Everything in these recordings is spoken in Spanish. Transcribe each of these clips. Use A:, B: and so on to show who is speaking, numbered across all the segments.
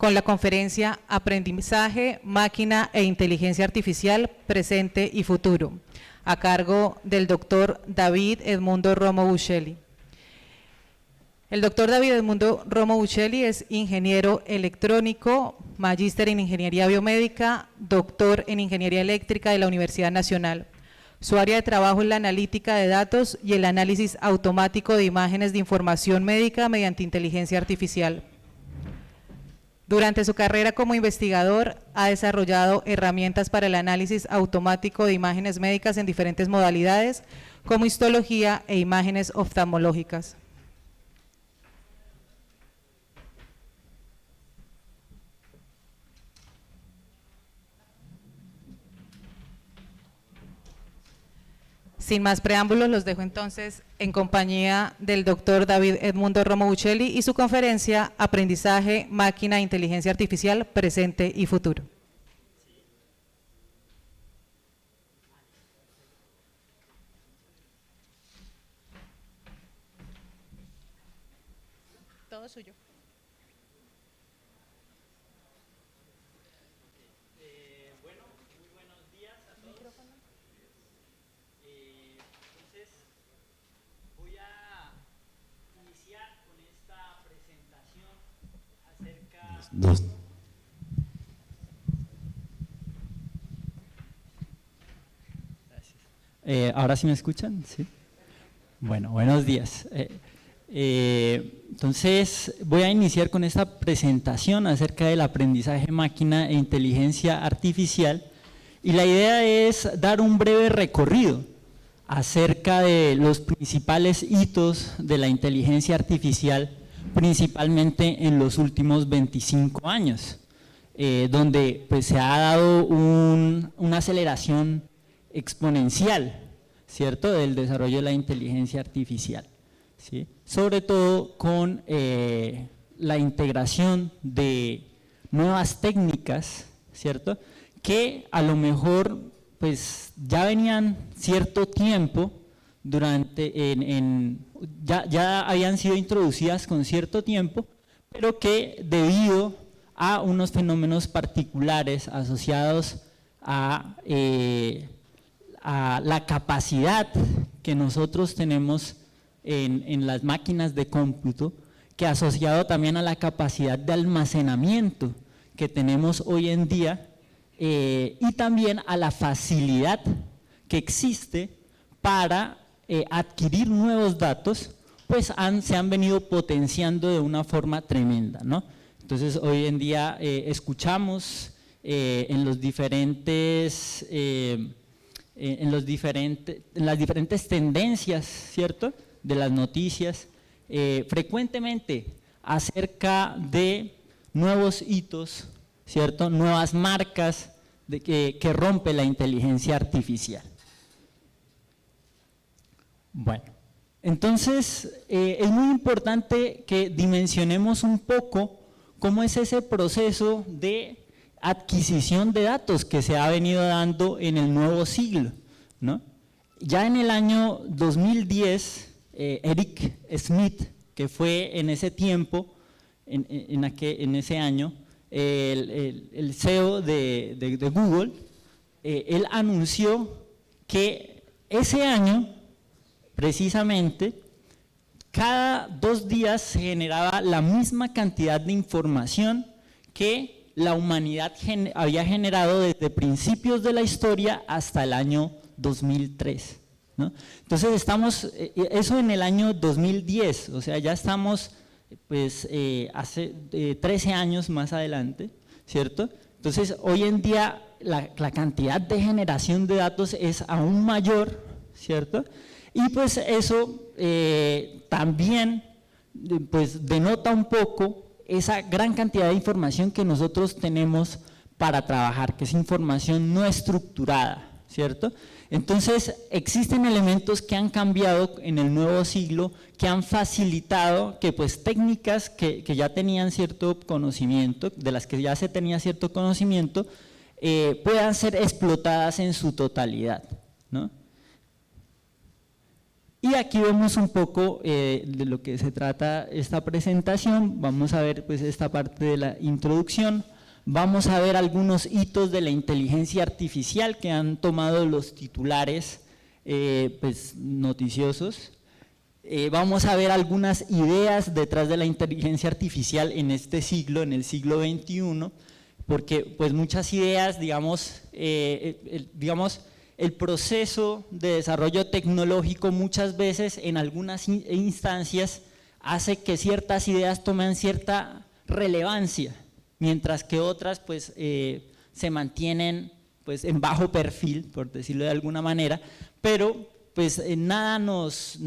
A: con la conferencia Aprendizaje, Máquina e Inteligencia Artificial, Presente y Futuro, a cargo del doctor David Edmundo Romo Buccelli. El doctor David Edmundo Romo Buccelli es ingeniero electrónico, magíster en Ingeniería Biomédica, doctor en Ingeniería Eléctrica de la Universidad Nacional. Su área de trabajo es la analítica de datos y el análisis automático de imágenes de información médica mediante inteligencia artificial. Durante su carrera como investigador, ha desarrollado herramientas para el análisis automático de imágenes médicas en diferentes modalidades, como histología e imágenes oftalmológicas. Sin más preámbulos, los dejo entonces en compañía del doctor David Edmundo Romo Buccelli y su conferencia Aprendizaje, Máquina e Inteligencia Artificial, Presente y Futuro. Todo suyo.
B: Bueno, muy buenos días a todos. Entonces, voy a iniciar con esta presentación acerca… Gracias. ¿Ahora sí me escuchan? Sí. Bueno, buenos días. Entonces, voy a iniciar con esta presentación acerca del aprendizaje máquina e inteligencia artificial, y la idea es dar un breve recorrido acerca de los principales hitos de la inteligencia artificial, principalmente en los últimos 25 años, donde pues, se ha dado una aceleración exponencial, ¿cierto?, del desarrollo de la inteligencia artificial, ¿sí? Sobre todo con la integración de nuevas técnicas, ¿cierto?, que a lo mejor pues ya venían cierto tiempo ya habían sido introducidas con cierto tiempo, pero que debido a unos fenómenos particulares asociados a la capacidad que nosotros tenemos en las máquinas de cómputo, que asociado también a la capacidad de almacenamiento que tenemos hoy en día, y también a la facilidad que existe para adquirir nuevos datos, pues se han venido potenciando de una forma tremenda, ¿no? Entonces hoy en día escuchamos en las diferentes tendencias, ¿cierto?, de las noticias, frecuentemente acerca de nuevos hitos, ¿cierto?, nuevas marcas que rompe la inteligencia artificial. Bueno, entonces es muy importante que dimensionemos un poco cómo es ese proceso de adquisición de datos que se ha venido dando en el nuevo siglo, ¿no? Ya en el año 2010, Eric Schmidt, que fue en ese tiempo, en ese año, el CEO de Google, él anunció que ese año, precisamente, cada 2 días se generaba la misma cantidad de información que la humanidad había generado desde principios de la historia hasta el año 2003, ¿no? Entonces estamos, eso en el año 2010, o sea, ya estamos pues hace 13 años más adelante, ¿cierto? Entonces hoy en día la cantidad de generación de datos es aún mayor, ¿cierto? Y pues eso también pues denota un poco esa gran cantidad de información que nosotros tenemos para trabajar, que es información no estructurada, ¿cierto? Entonces existen elementos que han cambiado en el nuevo siglo, que han facilitado que pues técnicas que ya tenían cierto conocimiento, de las que ya se tenía cierto conocimiento, puedan ser explotadas en su totalidad, ¿no? Y aquí vemos un poco de lo que se trata esta presentación. Vamos a ver pues esta parte de la introducción. Vamos a ver algunos hitos de la inteligencia artificial que han tomado los titulares pues, noticiosos. Vamos a ver algunas ideas detrás de la inteligencia artificial en este siglo, en el siglo XXI, porque pues muchas ideas, digamos, el proceso de desarrollo tecnológico muchas veces en algunas instancias hace que ciertas ideas tomen cierta relevancia, mientras que otras pues se mantienen pues en bajo perfil, por decirlo de alguna manera, pero pues nada nos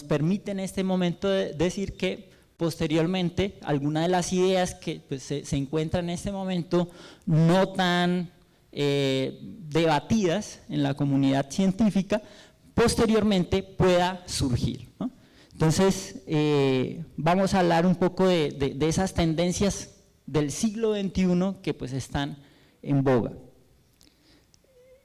B: permite en este momento decir que posteriormente algunas de las ideas que pues, se encuentran en este momento no tan debatidas en la comunidad científica, posteriormente pueda surgir, ¿no? Entonces, vamos a hablar un poco de esas tendencias del siglo XXI que pues están en boga.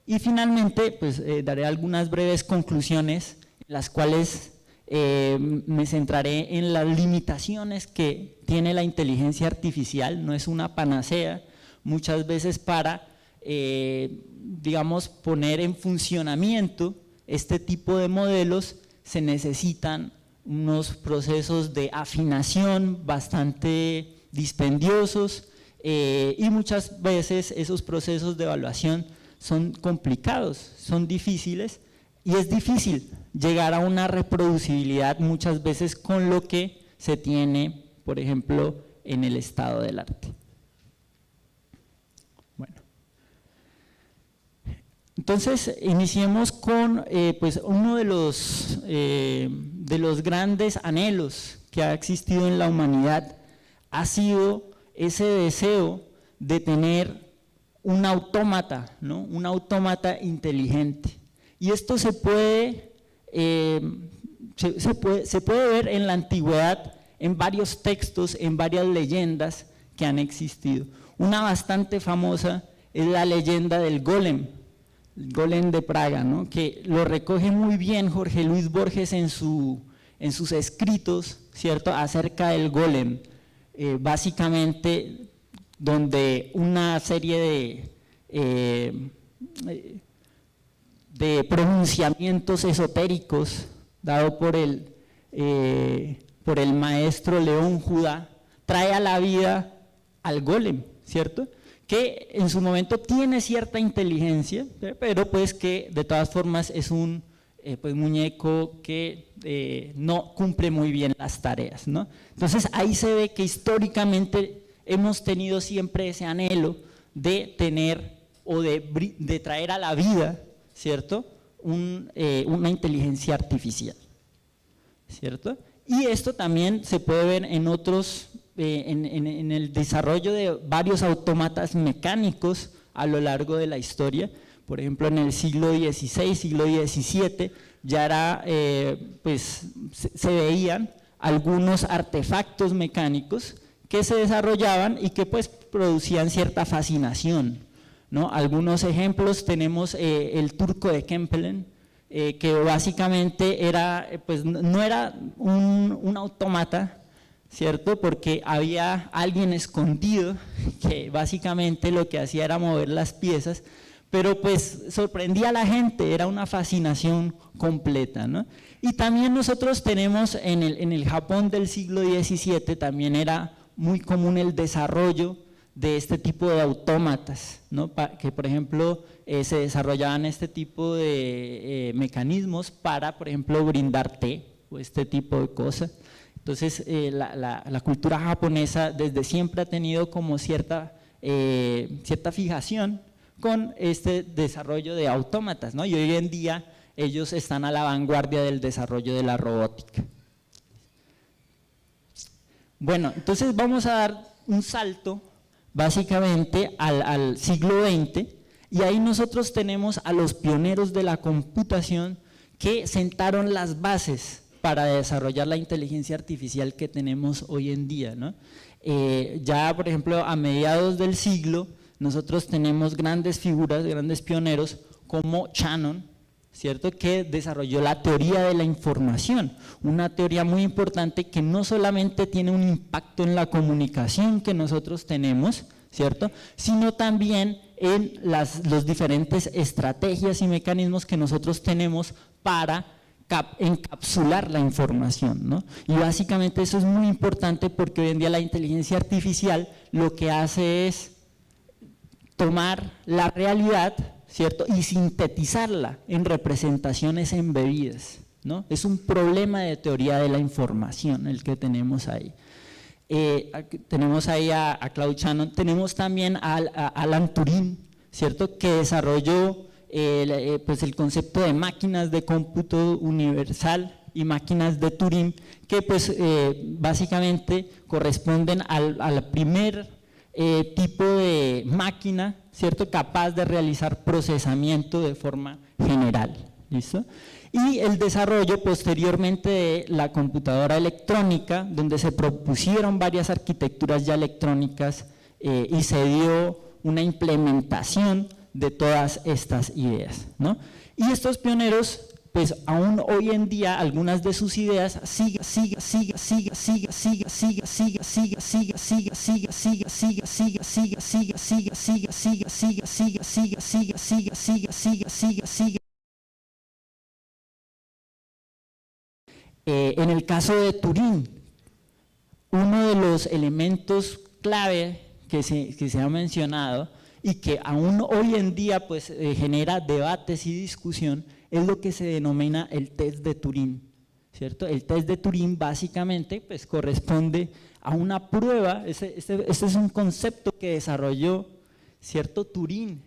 B: Y finalmente, pues daré algunas breves conclusiones, las cuales me centraré en las limitaciones que tiene la inteligencia artificial. No es una panacea, muchas veces para digamos, poner en funcionamiento este tipo de modelos se necesitan unos procesos de afinación bastante dispendiosos y muchas veces esos procesos de evaluación son complicados, son difíciles y es difícil llegar a una reproducibilidad muchas veces con lo que se tiene, por ejemplo, en el estado del arte. Entonces, iniciemos con pues uno de los grandes anhelos que ha existido en la humanidad, ha sido ese deseo de tener un autómata, ¿no? Un autómata inteligente. Y esto se puede ver en la antigüedad, en varios textos, en varias leyendas que han existido. Una bastante famosa es la leyenda del golem, el golem de Praga, ¿no? Que lo recoge muy bien Jorge Luis Borges en sus escritos, ¿cierto?, acerca del golem, básicamente donde una serie de pronunciamientos esotéricos dado por el maestro León Judá trae a la vida al golem, ¿cierto?, que en su momento tiene cierta inteligencia, pero pues que de todas formas es un pues muñeco que no cumple muy bien las tareas, ¿no? Entonces ahí se ve que históricamente hemos tenido siempre ese anhelo de tener o de traer a la vida, ¿cierto?, una inteligencia artificial, ¿cierto? Y esto también se puede ver en otros en el desarrollo de varios autómatas mecánicos a lo largo de la historia. Por ejemplo, en el siglo XVI, siglo XVII, ya era, pues, se veían algunos artefactos mecánicos que se desarrollaban y que pues producían cierta fascinación, ¿no? Algunos ejemplos tenemos el turco de Kempelen, que básicamente era, pues no era un autómata, ¿cierto?, porque había alguien escondido que básicamente lo que hacía era mover las piezas, pero pues sorprendía a la gente, era una fascinación completa, ¿no? Y también nosotros tenemos en el Japón del siglo XVII también era muy común el desarrollo de este tipo de autómatas, ¿no?, que por ejemplo se desarrollaban este tipo de mecanismos para, por ejemplo, brindar té o este tipo de cosas. Entonces, la cultura japonesa desde siempre ha tenido como cierta fijación con este desarrollo de autómatas, ¿no? Y hoy en día ellos están a la vanguardia del desarrollo de la robótica. Bueno, entonces vamos a dar un salto básicamente al siglo XX y ahí nosotros tenemos a los pioneros de la computación que sentaron las bases para desarrollar la inteligencia artificial que tenemos hoy en día, ¿no? Ya, por ejemplo, a mediados del siglo, nosotros tenemos grandes figuras, grandes pioneros, como Shannon, ¿cierto?, que desarrolló la teoría de la información, una teoría muy importante que no solamente tiene un impacto en la comunicación que nosotros tenemos, ¿cierto?, sino también en las diferentes estrategias y mecanismos que nosotros tenemos para encapsular la información, ¿no? Y básicamente eso es muy importante porque hoy en día la inteligencia artificial lo que hace es tomar la realidad, ¿cierto?, y sintetizarla en representaciones embebidas, ¿no? Es un problema de teoría de la información el que tenemos ahí. Tenemos ahí a Claude Shannon, tenemos también a Alan Turing, ¿cierto?, que desarrolló pues el concepto de máquinas de cómputo universal y máquinas de Turing, que pues básicamente corresponden al primer tipo de máquina, ¿cierto?, capaz de realizar procesamiento de forma general, ¿listo? Y el desarrollo posteriormente de la computadora electrónica, donde se propusieron varias arquitecturas ya electrónicas y se dio una implementación de todas estas ideas, ¿no? Y estos pioneros, pues aún hoy en día algunas de sus ideas siguen en el caso de Turing, uno de los elementos clave que se ha mencionado y que aún hoy en día pues, genera debates y discusión es lo que se denomina el test de Turing, ¿cierto? El test de Turing básicamente pues, corresponde a una prueba, este es un concepto que desarrolló, ¿cierto?, Turing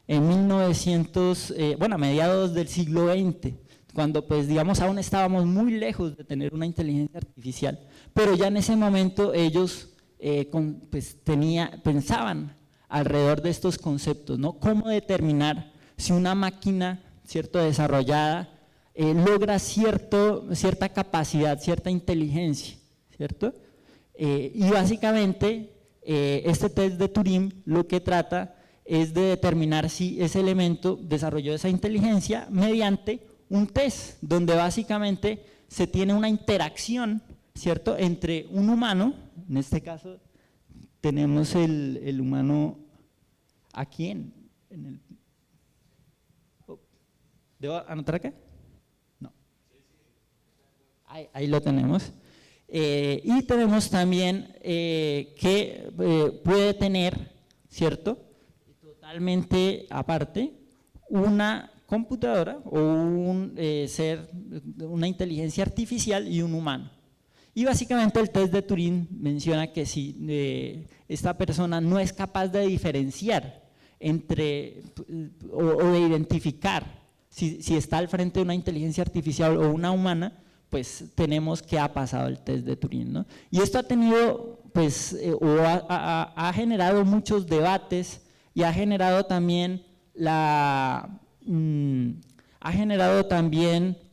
B: en 1900, bueno, a mediados del siglo XX, cuando pues digamos aún estábamos muy lejos de tener una inteligencia artificial, pero ya en ese momento ellos pues, pensaban alrededor de estos conceptos, ¿no? Cómo determinar si una máquina, ¿cierto?, desarrollada logra cierta capacidad, cierta inteligencia, ¿cierto? Y básicamente este test de Turing lo que trata es de determinar si ese elemento desarrolló esa inteligencia mediante un test, donde básicamente se tiene una interacción, ¿cierto?, entre un humano, en este caso tenemos el humano aquí en el… ¿Debo anotar acá? No. Ahí lo tenemos. Y tenemos también que puede tener, ¿cierto?, totalmente aparte, una computadora o un ser, una inteligencia artificial y un humano. Y básicamente el test de Turing menciona que si esta persona no es capaz de diferenciar entre o de identificar si está al frente de una inteligencia artificial o una humana, pues tenemos que ha pasado el test de Turing, ¿no? Y esto ha tenido, pues, ha generado muchos debates y ha generado también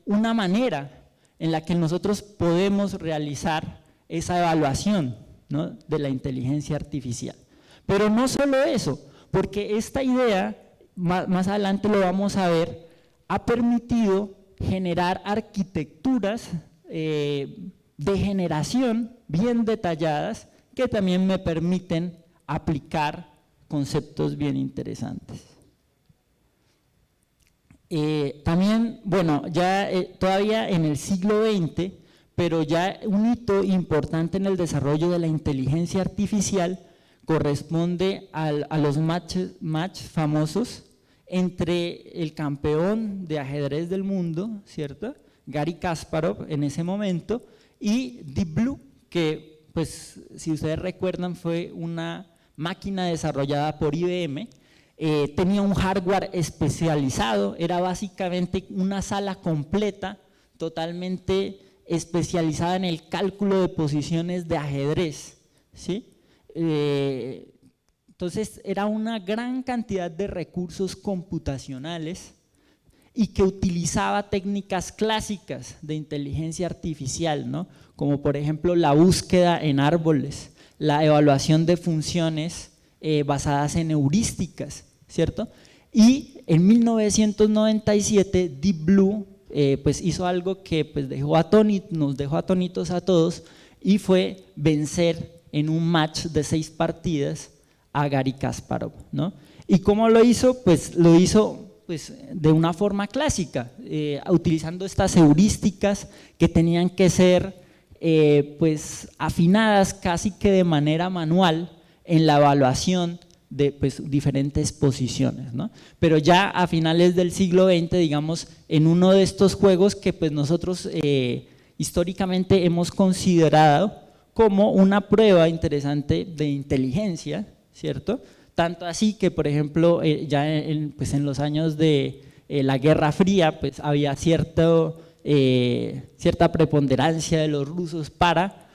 B: una manera en la que nosotros podemos realizar esa evaluación, ¿no?, de la inteligencia artificial. Pero no solo eso, porque esta idea, más adelante lo vamos a ver, ha permitido generar arquitecturas de generación bien detalladas que también me permiten aplicar conceptos bien interesantes. También, bueno, ya todavía en el siglo XX, pero ya un hito importante en el desarrollo de la inteligencia artificial corresponde a los match famosos entre el campeón de ajedrez del mundo, ¿cierto?, Garry Kasparov en ese momento, y Deep Blue, que pues si ustedes recuerdan fue una máquina desarrollada por IBM. Tenía un hardware especializado, era básicamente una sala completa, totalmente especializada en el cálculo de posiciones de ajedrez, ¿sí? Entonces era una gran cantidad de recursos computacionales y que utilizaba técnicas clásicas de inteligencia artificial, ¿no?, como por ejemplo la búsqueda en árboles, la evaluación de funciones basadas en heurísticas, ¿cierto? Y en 1997 Deep Blue pues hizo algo que pues nos dejó atónitos a todos, y fue vencer en un match de 6 partidas a Garry Kasparov, ¿no? ¿Y cómo lo hizo? Pues lo hizo pues, de una forma clásica, utilizando estas heurísticas que tenían que ser pues, afinadas casi que de manera manual en la evaluación de pues, diferentes posiciones, ¿no? Pero ya a finales del siglo XX, digamos, en uno de estos juegos que pues, nosotros históricamente hemos considerado como una prueba interesante de inteligencia, ¿cierto? Tanto así que, por ejemplo, ya pues en los años de la Guerra Fría, pues había cierta preponderancia de los rusos para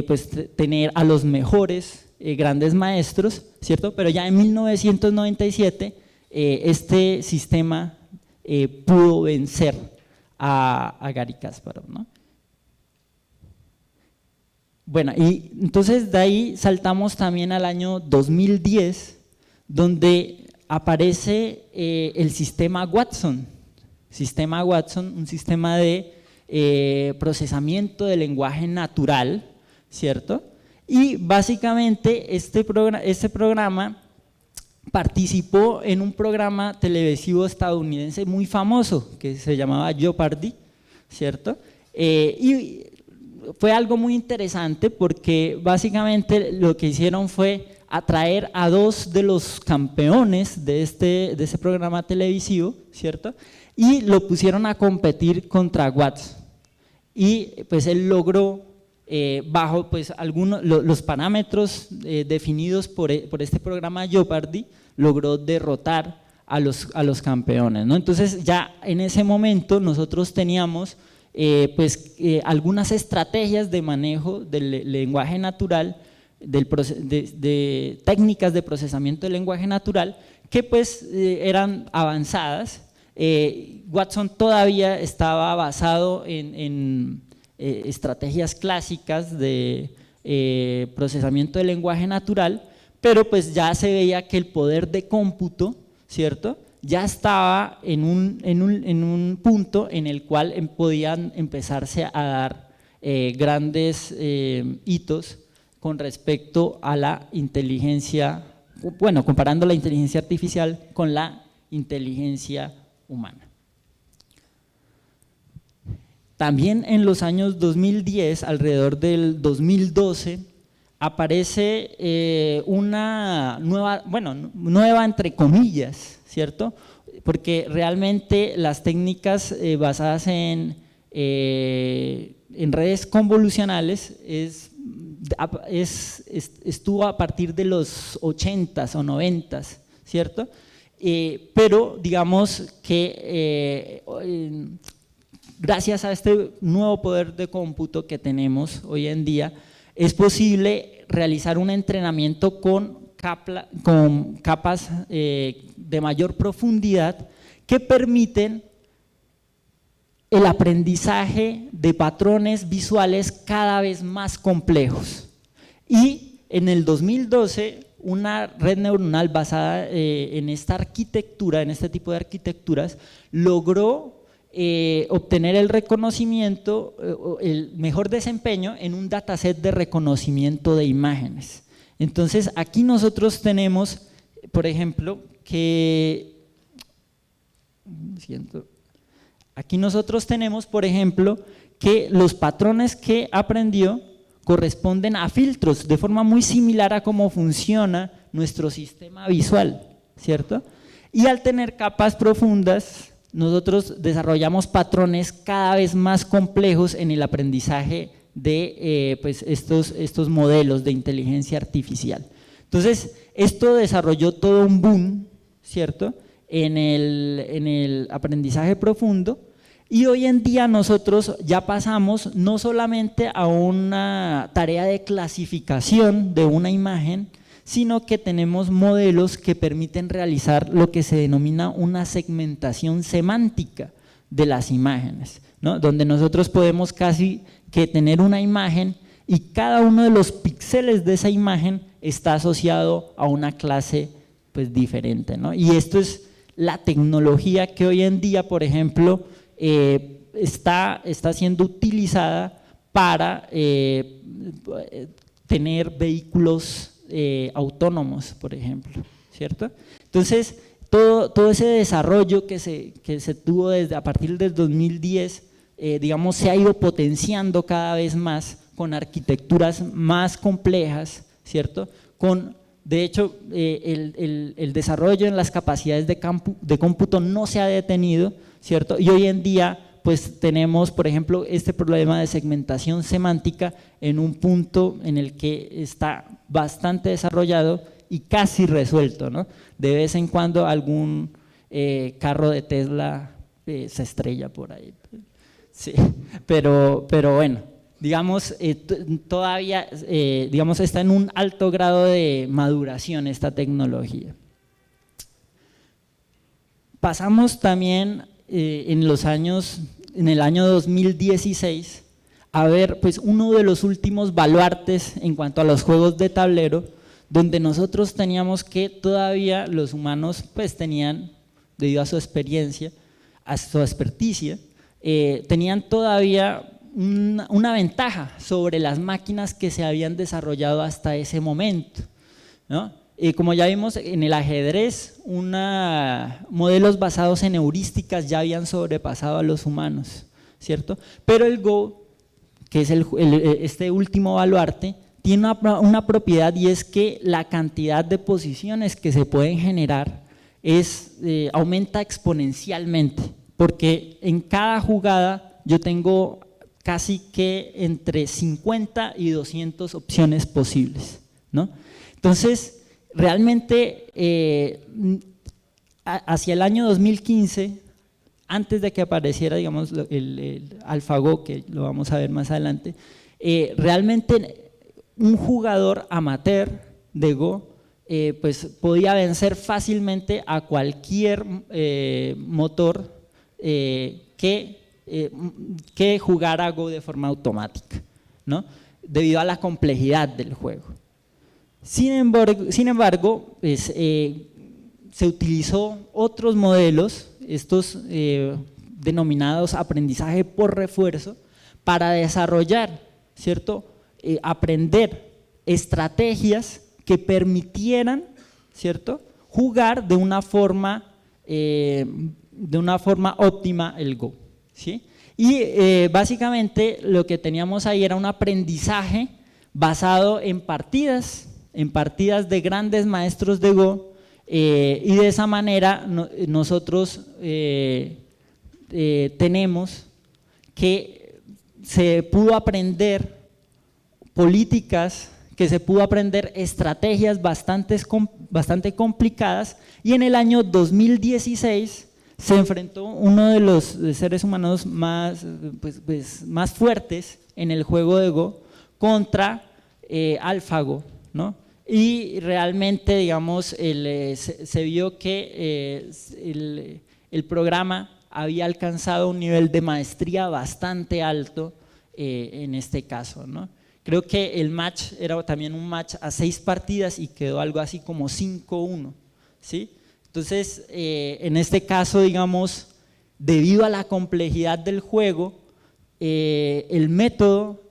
B: pues, tener a los mejores grandes maestros, ¿cierto? Pero ya en 1997 este sistema pudo vencer a Garry Kasparov, ¿no? Bueno, y entonces de ahí saltamos también al año 2010, donde aparece el sistema Watson, un sistema de procesamiento de lenguaje natural, ¿cierto? Y básicamente este programa participó en un programa televisivo estadounidense muy famoso que se llamaba Jeopardy, ¿cierto? Y fue algo muy interesante porque básicamente lo que hicieron fue atraer a 2 de los campeones de ese programa televisivo, ¿cierto? Y lo pusieron a competir contra Watson. Y pues él logró, bajo pues, los parámetros definidos por este programa Jeopardy, logró derrotar a los campeones, ¿no? Entonces ya en ese momento nosotros teníamos algunas estrategias de manejo del lenguaje natural, de técnicas de procesamiento del lenguaje natural que pues eran avanzadas. Watson todavía estaba basado en estrategias clásicas de procesamiento del lenguaje natural, pero pues ya se veía que el poder de cómputo, ¿cierto?, ya estaba en un punto en el cual podían empezarse a dar grandes hitos con respecto a la inteligencia, bueno, comparando la inteligencia artificial con la inteligencia humana. También en los años 2010, alrededor del 2012, aparece una nueva entre comillas, ¿cierto? Porque realmente las técnicas basadas en redes convolucionales estuvo a partir de los 80s o 90s, ¿cierto? Pero digamos que gracias a este nuevo poder de cómputo que tenemos hoy en día, es posible realizar un entrenamiento con capas de mayor profundidad que permiten el aprendizaje de patrones visuales cada vez más complejos. Y en el 2012, una red neuronal basada en esta arquitectura, en este tipo de arquitecturas, logró obtener el reconocimiento, el mejor desempeño en un dataset de reconocimiento de imágenes. Entonces, aquí nosotros tenemos, por ejemplo, que los patrones que aprendió corresponden a filtros, de forma muy similar a cómo funciona nuestro sistema visual, ¿cierto? Y al tener capas profundas, nosotros desarrollamos patrones cada vez más complejos en el aprendizaje de pues estos modelos de inteligencia artificial. Entonces, esto desarrolló todo un boom, ¿cierto?, en el aprendizaje profundo, y hoy en día nosotros ya pasamos no solamente a una tarea de clasificación de una imagen, sino que tenemos modelos que permiten realizar lo que se denomina una segmentación semántica de las imágenes, ¿no?, donde nosotros podemos casi que tener una imagen y cada uno de los píxeles de esa imagen está asociado a una clase pues diferente, ¿no? Y esto es la tecnología que hoy en día, por ejemplo, está siendo utilizada para tener vehículos autónomos, por ejemplo, ¿cierto? Entonces, todo ese desarrollo que se tuvo a partir del 2010, digamos, se ha ido potenciando cada vez más con arquitecturas más complejas, ¿cierto? De hecho, el desarrollo en las capacidades de cómputo no se ha detenido, ¿cierto? Y hoy en día, pues tenemos, por ejemplo, este problema de segmentación semántica en un punto en el que está bastante desarrollado y casi resuelto, ¿no? De vez en cuando algún carro de Tesla se estrella por ahí, sí, pero bueno, digamos, todavía digamos, está en un alto grado de maduración esta tecnología. Pasamos también en el año 2016 a ver pues uno de los últimos baluartes en cuanto a los juegos de tablero, donde nosotros teníamos que todavía los humanos pues tenían, debido a su experiencia, a su experticia, tenían todavía una ventaja sobre las máquinas que se habían desarrollado hasta ese momento, ¿no? Como ya vimos en el ajedrez, modelos basados en heurísticas ya habían sobrepasado a los humanos, ¿cierto? Pero el Go, que es este último baluarte, tiene una propiedad, y es que la cantidad de posiciones que se pueden generar aumenta exponencialmente, porque en cada jugada yo tengo casi que entre 50 y 200 opciones posibles, ¿no? Entonces, realmente hacia el año 2015, antes de que apareciera, digamos, el AlphaGo, que lo vamos a ver más adelante, realmente un jugador amateur de Go pues podía vencer fácilmente a cualquier motor que jugara Go de forma automática, ¿no? Debido a la complejidad del juego. Sin embargo pues, se utilizó otros modelos, estos denominados aprendizaje por refuerzo, para desarrollar, ¿cierto? Aprender estrategias que permitieran, ¿cierto?, jugar de una forma óptima el Go, ¿sí? Y básicamente lo que teníamos ahí era un aprendizaje basado en partidas de grandes maestros de Go, y de esa manera nosotros tenemos que se pudo aprender políticas, que se pudo aprender estrategias bastante complicadas, y en el año 2016 se enfrentó uno de los seres humanos más fuertes en el juego de Go contra AlphaGo, ¿no? Y realmente, digamos, se vio que el programa había alcanzado un nivel de maestría bastante alto en este caso, ¿no? Creo que el match era también un match a 6 partidas y quedó algo así como 5-1, ¿sí? Entonces, en este caso, digamos, debido a la complejidad del juego, el método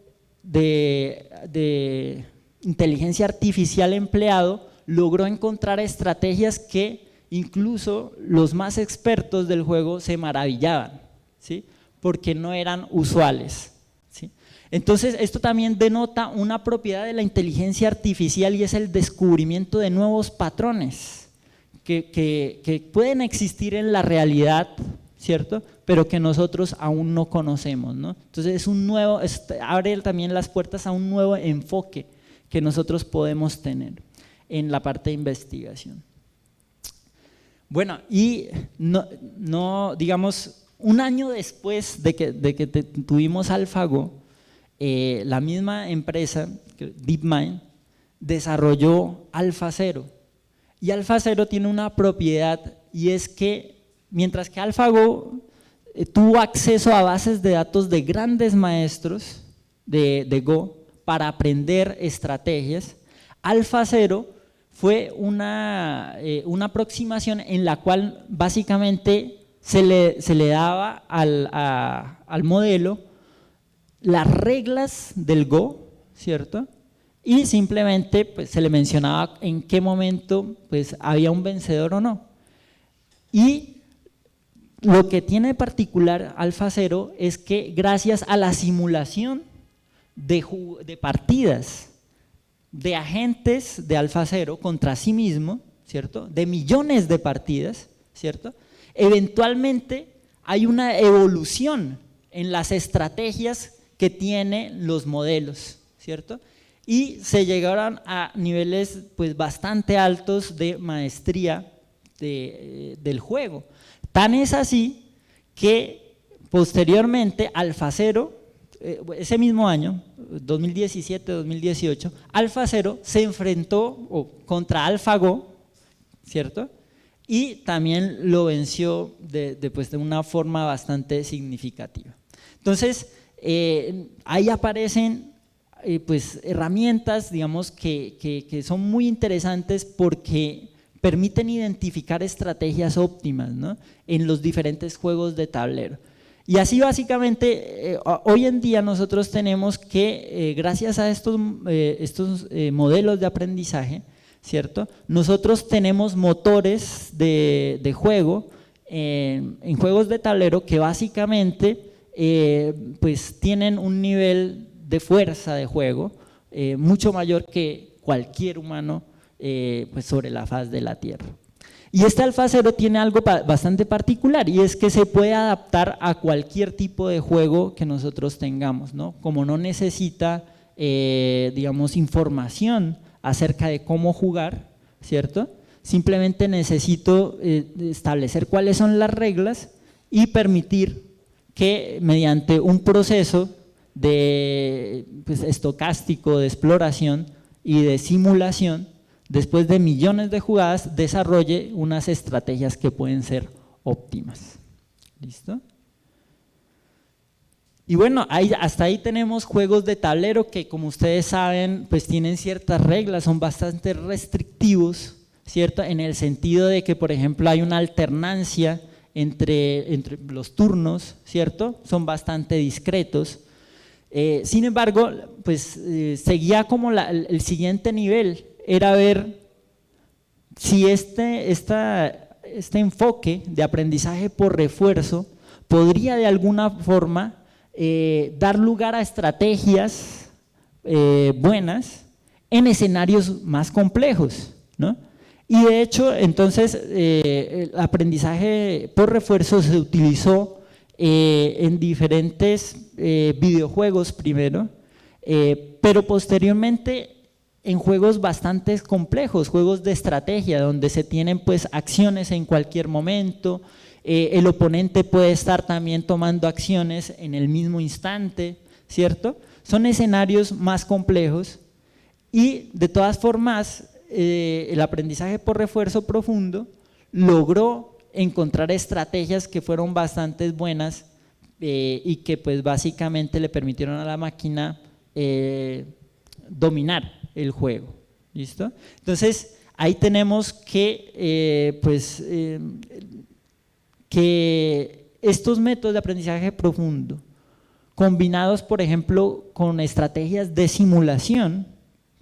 B: de inteligencia artificial empleado logró encontrar estrategias que incluso los más expertos del juego se maravillaban, ¿sí? Porque no eran usuales, ¿sí? Entonces, esto también denota una propiedad de la inteligencia artificial, y es el descubrimiento de nuevos patrones que pueden existir en la realidad, ¿cierto?, pero que nosotros aún no conocemos, ¿no? Entonces abre también las puertas a un nuevo enfoque que nosotros podemos tener en la parte de investigación. Bueno, y digamos, un año después de que tuvimos AlphaGo, la misma empresa, DeepMind, desarrolló AlphaZero. Y AlphaZero tiene una propiedad, y es que mientras que AlphaGo tuvo acceso a bases de datos de grandes maestros de Go para aprender estrategias, AlphaZero fue una aproximación en la cual básicamente se le daba al modelo las reglas del Go, ¿cierto? Y simplemente pues, se le mencionaba en qué momento pues, había un vencedor o no. Y lo que tiene de particular AlphaZero es que gracias a la simulación de partidas de agentes de AlphaZero contra sí mismo, ¿cierto? De millones de partidas, ¿cierto? Eventualmente hay una evolución en las estrategias que tienen los modelos, ¿cierto? Y se llegaron a niveles pues, bastante altos de maestría del juego. Tan es así que posteriormente AlphaZero, ese mismo año, 2017-2018, AlphaZero se enfrentó contra AlphaGo, ¿cierto? Y también lo venció pues, de una forma bastante significativa. Entonces, ahí aparecen pues, herramientas, digamos, que son muy interesantes porque permiten identificar estrategias óptimas, ¿no? En los diferentes juegos de tablero. Y así básicamente, hoy en día nosotros tenemos que, gracias a estos modelos de aprendizaje, ¿cierto? Nosotros tenemos motores de juego en juegos de tablero que básicamente pues tienen un nivel de fuerza de juego mucho mayor que cualquier humano pues sobre la faz de la Tierra. Y este AlphaZero tiene algo bastante particular y es que se puede adaptar a cualquier tipo de juego que nosotros tengamos, ¿no? Como no necesita, digamos, información acerca de cómo jugar, ¿cierto? Simplemente necesito establecer cuáles son las reglas y permitir que mediante un proceso de pues, estocástico, de exploración y de simulación, después de millones de jugadas, desarrolle unas estrategias que pueden ser óptimas. ¿Listo? Y bueno, hasta ahí tenemos juegos de tablero que, como ustedes saben, pues tienen ciertas reglas, son bastante restrictivos, ¿cierto? En el sentido de que, por ejemplo, hay una alternancia entre los turnos, ¿cierto? Son bastante discretos. Sin embargo, pues seguía como el siguiente nivel, era ver si este enfoque de aprendizaje por refuerzo podría de alguna forma dar lugar a estrategias buenas en escenarios más complejos, ¿no? Y de hecho, entonces, el aprendizaje por refuerzo se utilizó en diferentes videojuegos primero, pero posteriormente en juegos bastante complejos, juegos de estrategia, donde se tienen pues acciones en cualquier momento, el oponente puede estar también tomando acciones en el mismo instante, ¿cierto? Son escenarios más complejos y de todas formas el aprendizaje por refuerzo profundo logró encontrar estrategias que fueron bastante buenas y que pues básicamente le permitieron a la máquina dominar el juego, ¿listo? Entonces ahí tenemos que que estos métodos de aprendizaje profundo combinados por ejemplo con estrategias de simulación,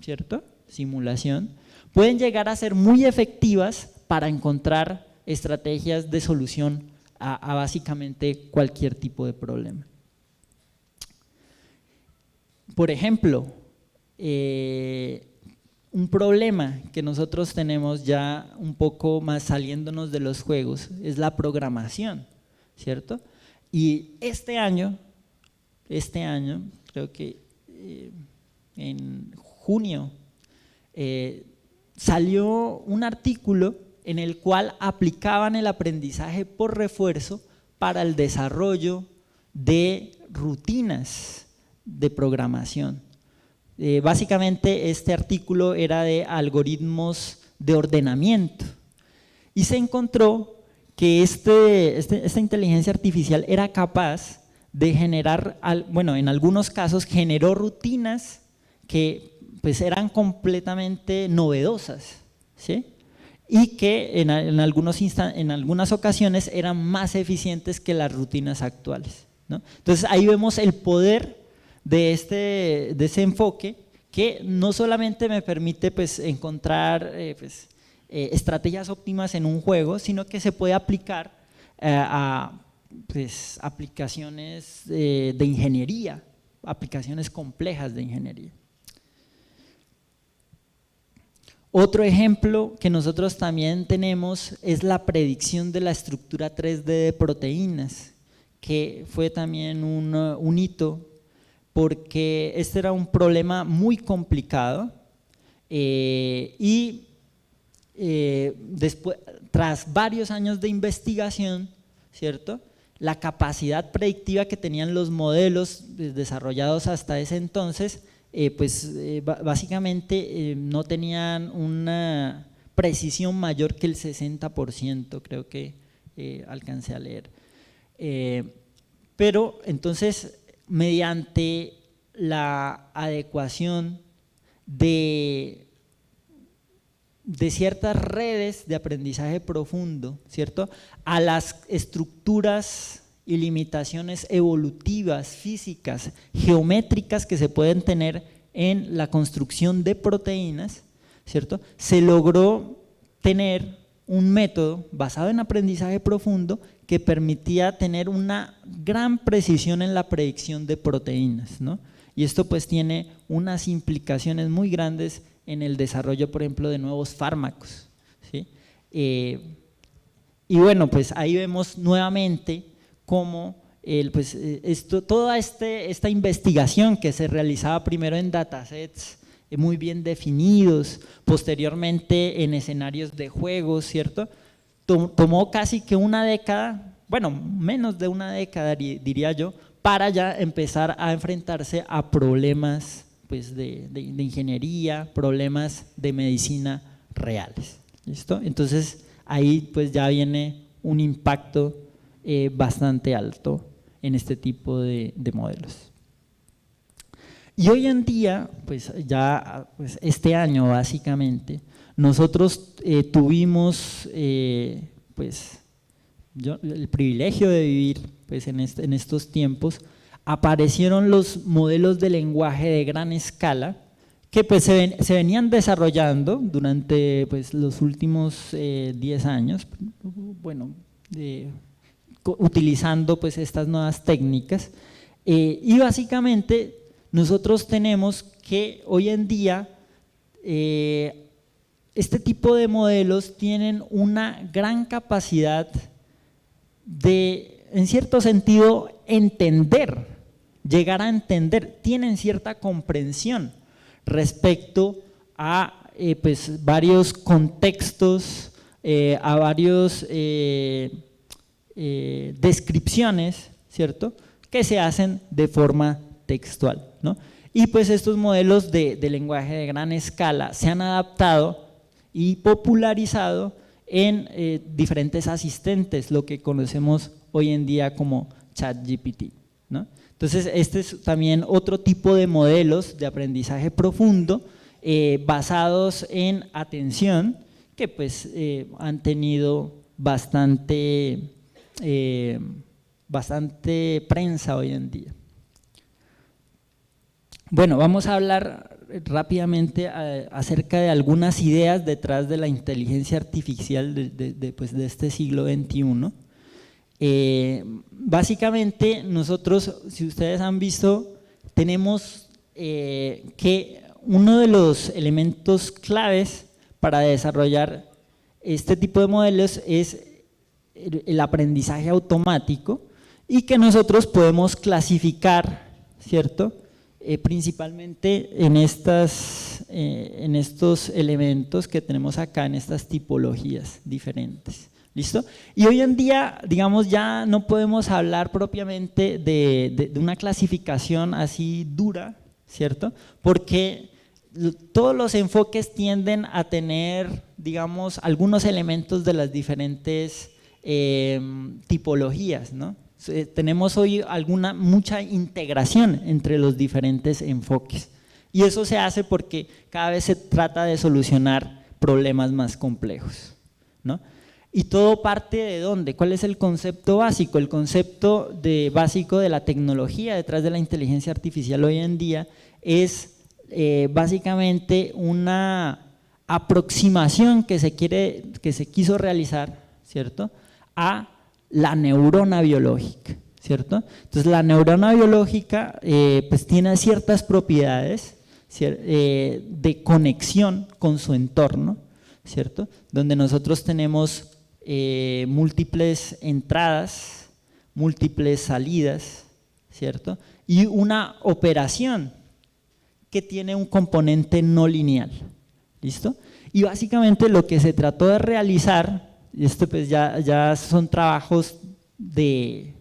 B: ¿cierto? Simulación, pueden llegar a ser muy efectivas para encontrar estrategias de solución a básicamente cualquier tipo de problema. Por ejemplo, un problema que nosotros tenemos ya un poco más saliéndonos de los juegos es la programación, ¿cierto? Y este año, creo que en junio, salió un artículo en el cual aplicaban el aprendizaje por refuerzo para el desarrollo de rutinas de programación. Básicamente este artículo era de algoritmos de ordenamiento y se encontró que esta inteligencia artificial era capaz de generar, bueno, en algunos casos generó rutinas que pues eran completamente novedosas, ¿sí? Y que en algunas ocasiones eran más eficientes que las rutinas actuales, ¿no? Entonces ahí vemos el poder de ese enfoque, que no solamente me permite pues encontrar estrategias óptimas en un juego, sino que se puede aplicar a pues, aplicaciones de ingeniería, aplicaciones complejas de ingeniería. Otro ejemplo que nosotros también tenemos es la predicción de la estructura 3D de proteínas, que fue también un hito, porque este era un problema muy complicado y después, tras varios años de investigación, ¿cierto?, la capacidad predictiva que tenían los modelos desarrollados hasta ese entonces, básicamente no tenían una precisión mayor que el 60%, creo que alcancé a leer. Pero entonces, mediante la adecuación de ciertas redes de aprendizaje profundo, ¿cierto?, a las estructuras y limitaciones evolutivas, físicas, geométricas que se pueden tener en la construcción de proteínas, ¿cierto?, se logró tener un método basado en aprendizaje profundo que permitía tener una gran precisión en la predicción de proteínas, ¿no? Y esto pues tiene unas implicaciones muy grandes en el desarrollo, por ejemplo, de nuevos fármacos, ¿sí? Y bueno, pues ahí vemos nuevamente cómo toda esta investigación que se realizaba primero en datasets muy bien definidos, posteriormente en escenarios de juegos, ¿cierto?, tomó casi que una década, bueno, menos de una década diría yo, para ya empezar a enfrentarse a problemas pues, de ingeniería, problemas de medicina reales, ¿listo? Entonces ahí pues ya viene un impacto bastante alto en este tipo de modelos. Y hoy en día, pues ya este año básicamente, nosotros tuvimos pues yo el privilegio de vivir pues en estos tiempos. Aparecieron los modelos de lenguaje de gran escala que pues se venían desarrollando durante pues los últimos 10 años, bueno, utilizando pues estas nuevas técnicas, y básicamente nosotros tenemos que hoy en día este tipo de modelos tienen una gran capacidad de, en cierto sentido, llegar a entender, tienen cierta comprensión respecto a pues, varios contextos, a varios descripciones, ¿cierto?, que se hacen de forma textual, ¿no? Y pues estos modelos de lenguaje de gran escala se han adaptado y popularizado en diferentes asistentes, lo que conocemos hoy en día como ChatGPT, ¿no? Entonces este es también otro tipo de modelos de aprendizaje profundo basados en atención, que pues han tenido bastante prensa hoy en día. Bueno, vamos a hablar rápidamente acerca de algunas ideas detrás de la inteligencia artificial de este siglo XXI. Básicamente nosotros, si ustedes han visto, tenemos que uno de los elementos claves para desarrollar este tipo de modelos es el aprendizaje automático, y que nosotros podemos clasificar, ¿cierto?, principalmente en estos elementos que tenemos acá, en estas tipologías diferentes. ¿Listo? Y hoy en día, digamos, ya no podemos hablar propiamente de una clasificación así dura, ¿cierto? Porque todos los enfoques tienden a tener, digamos, algunos elementos de las diferentes tipologías, ¿no? Tenemos hoy mucha integración entre los diferentes enfoques, y eso se hace porque cada vez se trata de solucionar problemas más complejos, ¿no? Y todo parte ¿de dónde? ¿Cuál es el concepto básico? El concepto básico de la tecnología detrás de la inteligencia artificial hoy en día es básicamente una aproximación que se quiso realizar, ¿cierto?, a la neurona biológica, ¿cierto? Entonces la neurona biológica pues tiene ciertas propiedades de conexión con su entorno, ¿cierto? Donde nosotros tenemos múltiples entradas, múltiples salidas, ¿cierto? Y una operación que tiene un componente no lineal, ¿listo? Y básicamente lo que se trató de realizar, y esto pues ya son trabajos de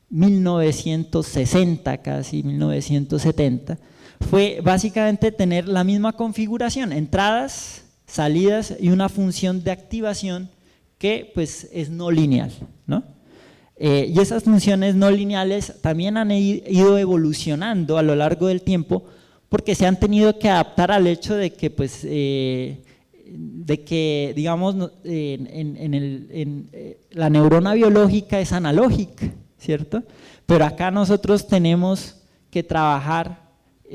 B: 1960 casi, 1970, fue básicamente tener la misma configuración, entradas, salidas y una función de activación que pues es no lineal, ¿no? Y esas funciones no lineales también han ido evolucionando a lo largo del tiempo porque se han tenido que adaptar al hecho de que pues digamos la neurona biológica es analógica, ¿cierto? Pero acá nosotros tenemos que trabajar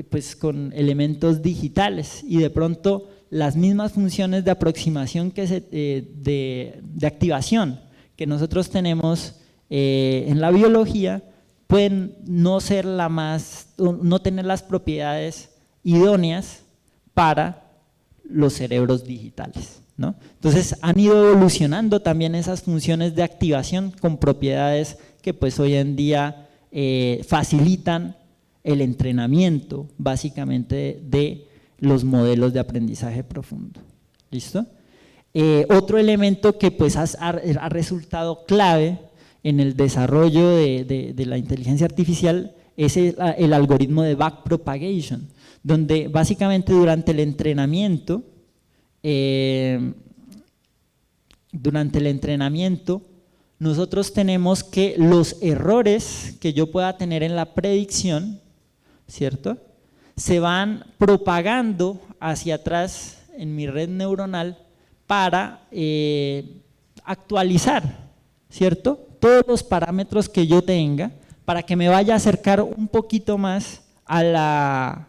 B: pues con elementos digitales y de pronto las mismas funciones de aproximación de activación que nosotros tenemos en la biología pueden no ser no tener las propiedades idóneas para los cerebros digitales, ¿no? Entonces han ido evolucionando también esas funciones de activación con propiedades que pues hoy en día facilitan el entrenamiento básicamente de los modelos de aprendizaje profundo, ¿listo? Otro elemento que pues ha resultado clave en el desarrollo de la inteligencia artificial es el algoritmo de backpropagation, donde básicamente durante el entrenamiento nosotros tenemos que los errores que yo pueda tener en la predicción, ¿cierto?, se van propagando hacia atrás en mi red neuronal para actualizar, ¿cierto?, todos los parámetros que yo tenga para que me vaya a acercar un poquito más a la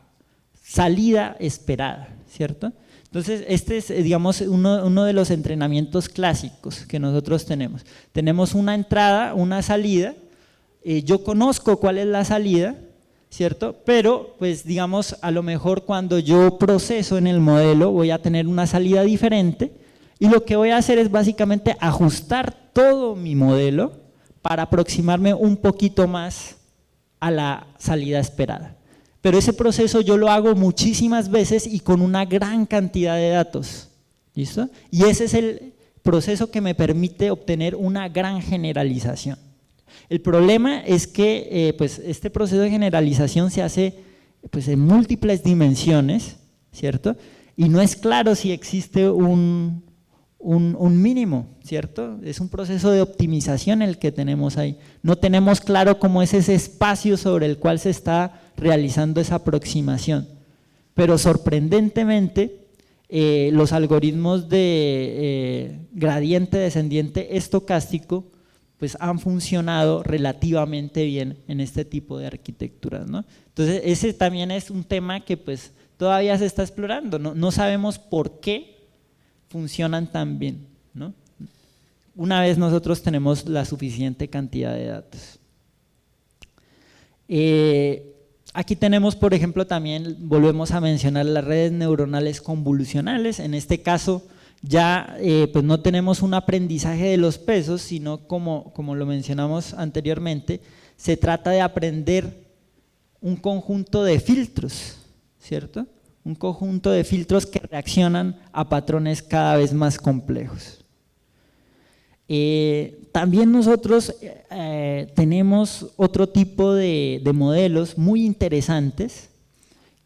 B: salida esperada, ¿cierto? Entonces este es digamos uno de los entrenamientos clásicos que nosotros tenemos. Tenemos una entrada, una salida, yo conozco cuál es la salida, ¿cierto? Pero pues digamos a lo mejor cuando yo proceso en el modelo voy a tener una salida diferente y lo que voy a hacer es básicamente ajustar todo mi modelo para aproximarme un poquito más a la salida esperada. Pero ese proceso yo lo hago muchísimas veces y con una gran cantidad de datos, ¿listo? Y ese es el proceso que me permite obtener una gran generalización. El problema es que pues este proceso de generalización se hace pues en múltiples dimensiones, ¿cierto? Y no es claro si existe un mínimo, ¿cierto? Es un proceso de optimización el que tenemos ahí. No tenemos claro cómo es ese espacio sobre el cual se está realizando esa aproximación. Pero sorprendentemente, los algoritmos de gradiente descendiente estocástico pues han funcionado relativamente bien en este tipo de arquitecturas, ¿no? Entonces ese también es un tema que pues todavía se está explorando, no sabemos por qué funcionan tan bien, ¿no? Una vez nosotros tenemos la suficiente cantidad de datos. Aquí tenemos, por ejemplo, también volvemos a mencionar las redes neuronales convolucionales. En este caso ya pues no tenemos un aprendizaje de los pesos, sino como lo mencionamos anteriormente, se trata de aprender un conjunto de filtros, ¿cierto? Un conjunto de filtros que reaccionan a patrones cada vez más complejos. También nosotros tenemos otro tipo de modelos muy interesantes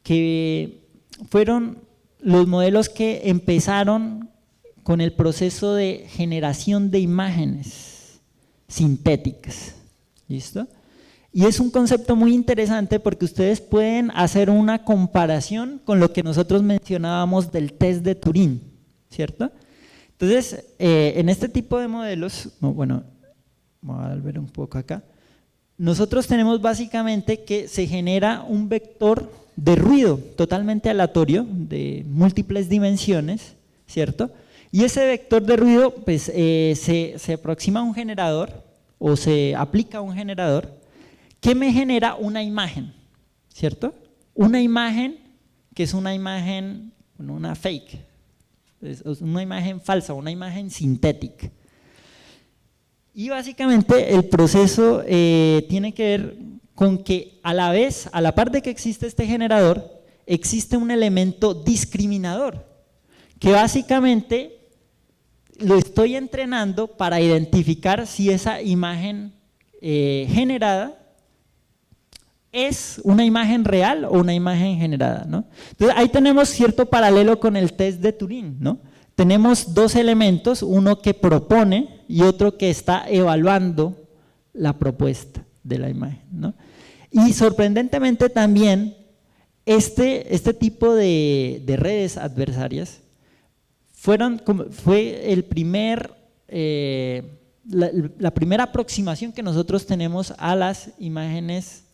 B: que fueron los modelos que empezaron con el proceso de generación de imágenes sintéticas, ¿listo? Y es un concepto muy interesante porque ustedes pueden hacer una comparación con lo que nosotros mencionábamos del test de Turing, ¿cierto? Entonces, en este tipo de modelos, bueno, vamos a ver un poco acá, nosotros tenemos básicamente que se genera un vector de ruido totalmente aleatorio, de múltiples dimensiones, ¿cierto? Y ese vector de ruido pues, se aproxima a un generador o se aplica a un generador que me genera una imagen, ¿cierto? Una imagen que es una imagen, bueno, una fake, es una imagen falsa, una imagen sintética. Y básicamente el proceso tiene que ver con que a la vez, a la par de que existe este generador, existe un elemento discriminador, que básicamente lo estoy entrenando para identificar si esa imagen generada es una imagen real o una imagen generada, ¿no? Entonces ahí tenemos cierto paralelo con el test de Turing, ¿no? Tenemos dos elementos, uno que propone y otro que está evaluando la propuesta de la imagen, ¿no? Y sorprendentemente también este tipo de redes adversarias fue el la primera aproximación que nosotros tenemos a las imágenes,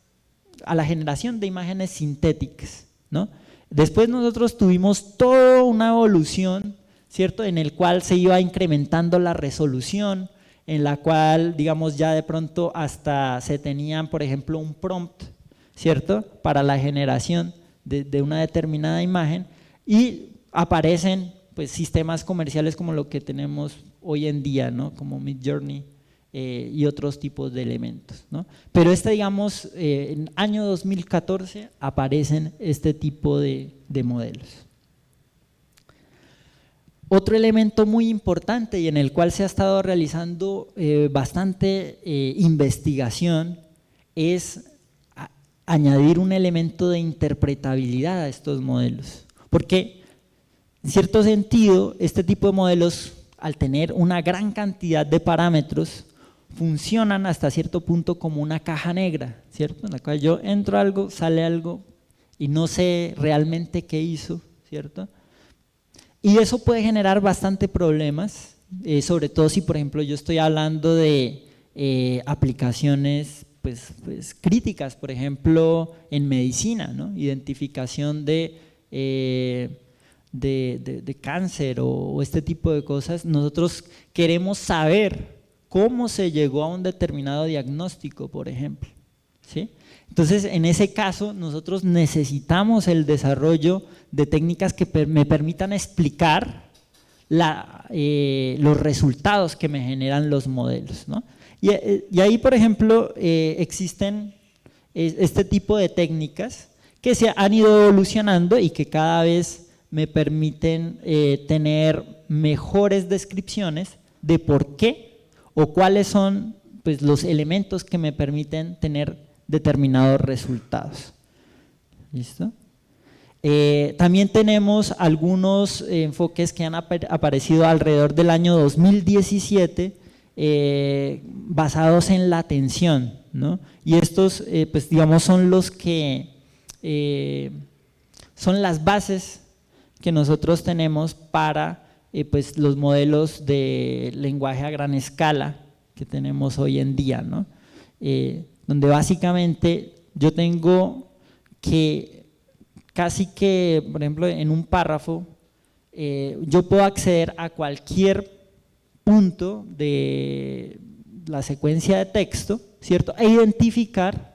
B: a la generación de imágenes sintéticas, ¿no? Después nosotros tuvimos toda una evolución, ¿cierto?, en el cual se iba incrementando la resolución, en la cual, digamos, ya de pronto hasta se tenían, por ejemplo, un prompt, ¿cierto?, para la generación de una determinada imagen, y aparecen pues sistemas comerciales como lo que tenemos hoy en día, ¿no?, como Midjourney y otros tipos de elementos, ¿no? Pero digamos, en el año 2014 aparecen este tipo de modelos. Otro elemento muy importante y en el cual se ha estado realizando bastante investigación es añadir un elemento de interpretabilidad a estos modelos, porque en cierto sentido este tipo de modelos, al tener una gran cantidad de parámetros, funcionan hasta cierto punto como una caja negra, ¿cierto?, en la cual yo entro a algo, sale algo y no sé realmente qué hizo, ¿cierto? Y eso puede generar bastante problemas, sobre todo si, por ejemplo, yo estoy hablando de aplicaciones pues, críticas, por ejemplo, en medicina, ¿no?, identificación de cáncer o este tipo de cosas. Nosotros queremos saber cómo se llegó a un determinado diagnóstico, por ejemplo, ¿sí? Entonces, en ese caso, nosotros necesitamos el desarrollo de técnicas que me permitan explicar los resultados que me generan los modelos, ¿no? Y ahí, por ejemplo, existen este tipo de técnicas que se han ido evolucionando y que cada vez me permiten tener mejores descripciones de por qué o cuáles son pues, los elementos que me permiten tener determinados resultados. ¿Listo? También tenemos algunos enfoques que han aparecido alrededor del año 2017 basados en la atención, ¿no? Y estos pues digamos son los que son las bases que nosotros tenemos para pues los modelos de lenguaje a gran escala que tenemos hoy en día, ¿no? Donde básicamente yo tengo que casi que, por ejemplo, en un párrafo, yo puedo acceder a cualquier punto de la secuencia de texto, ¿cierto?, e identificar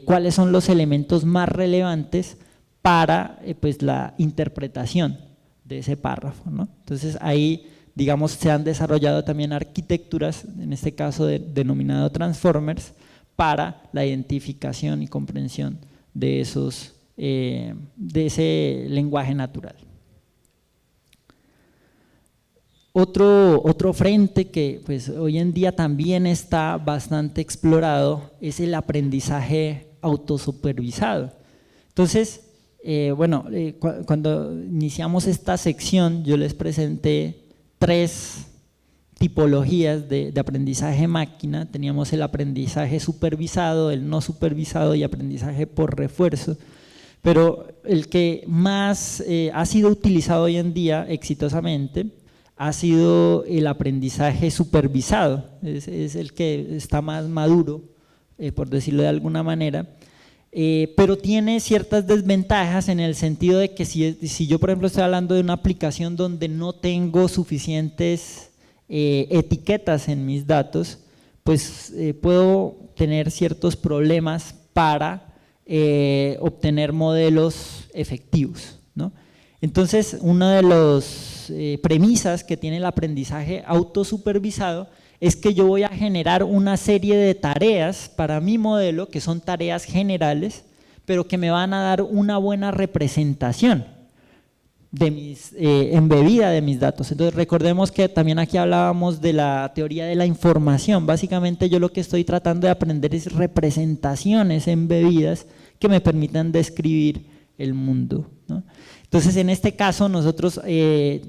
B: cuáles son los elementos más relevantes para pues, la interpretación de ese párrafo, ¿no? Entonces ahí, digamos, se han desarrollado también arquitecturas, en este caso denominado transformers, para la identificación y comprensión de ese lenguaje natural. Otro frente que pues, hoy en día también está bastante explorado es el aprendizaje autosupervisado. Entonces, cuando iniciamos esta sección yo les presenté 3 tipologías de aprendizaje máquina. Teníamos el aprendizaje supervisado, el no supervisado y aprendizaje por refuerzo, pero el que más ha sido utilizado hoy en día exitosamente ha sido el aprendizaje supervisado, es el que está más maduro, por decirlo de alguna manera, pero tiene ciertas desventajas en el sentido de que si yo por ejemplo estoy hablando de una aplicación donde no tengo suficientes etiquetas en mis datos, pues puedo tener ciertos problemas para obtener modelos efectivos, ¿no? Entonces, una de las premisas que tiene el aprendizaje autosupervisado es que yo voy a generar una serie de tareas para mi modelo, que son tareas generales, pero que me van a dar una buena representación de embebida de mis datos. Entonces recordemos que también aquí hablábamos de la teoría de la información. Básicamente yo lo que estoy tratando de aprender es representaciones embebidas que me permitan describir el mundo, ¿no? Entonces en este caso nosotros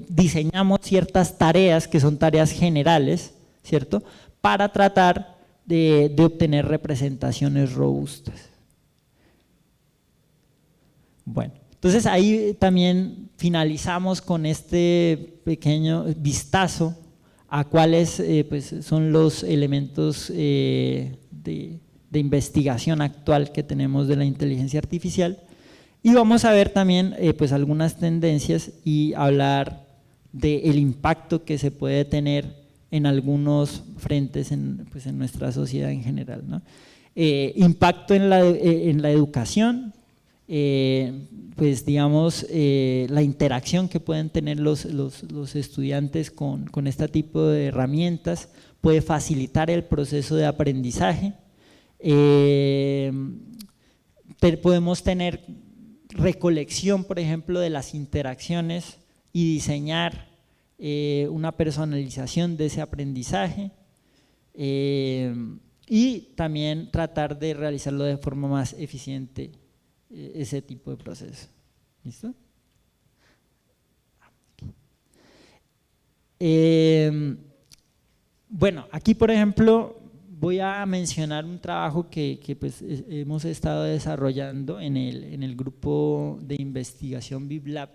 B: diseñamos ciertas tareas que son tareas generales, ¿cierto?, para tratar de obtener representaciones robustas. Bueno, entonces ahí también finalizamos con este pequeño vistazo a cuáles pues son los elementos de investigación actual que tenemos de la inteligencia artificial, y vamos a ver también pues algunas tendencias y hablar del impacto que se puede tener en algunos frentes pues en nuestra sociedad en general, ¿no? Impacto en la educación, pues digamos la interacción que pueden tener los estudiantes con este tipo de herramientas puede facilitar el proceso de aprendizaje. Podemos tener recolección, por ejemplo, de las interacciones y diseñar una personalización de ese aprendizaje, y también tratar de realizarlo de forma más eficiente, ese tipo de proceso. ¿Listo? Bueno, aquí por ejemplo voy a mencionar un trabajo que pues hemos estado desarrollando en el grupo de investigación BibLab,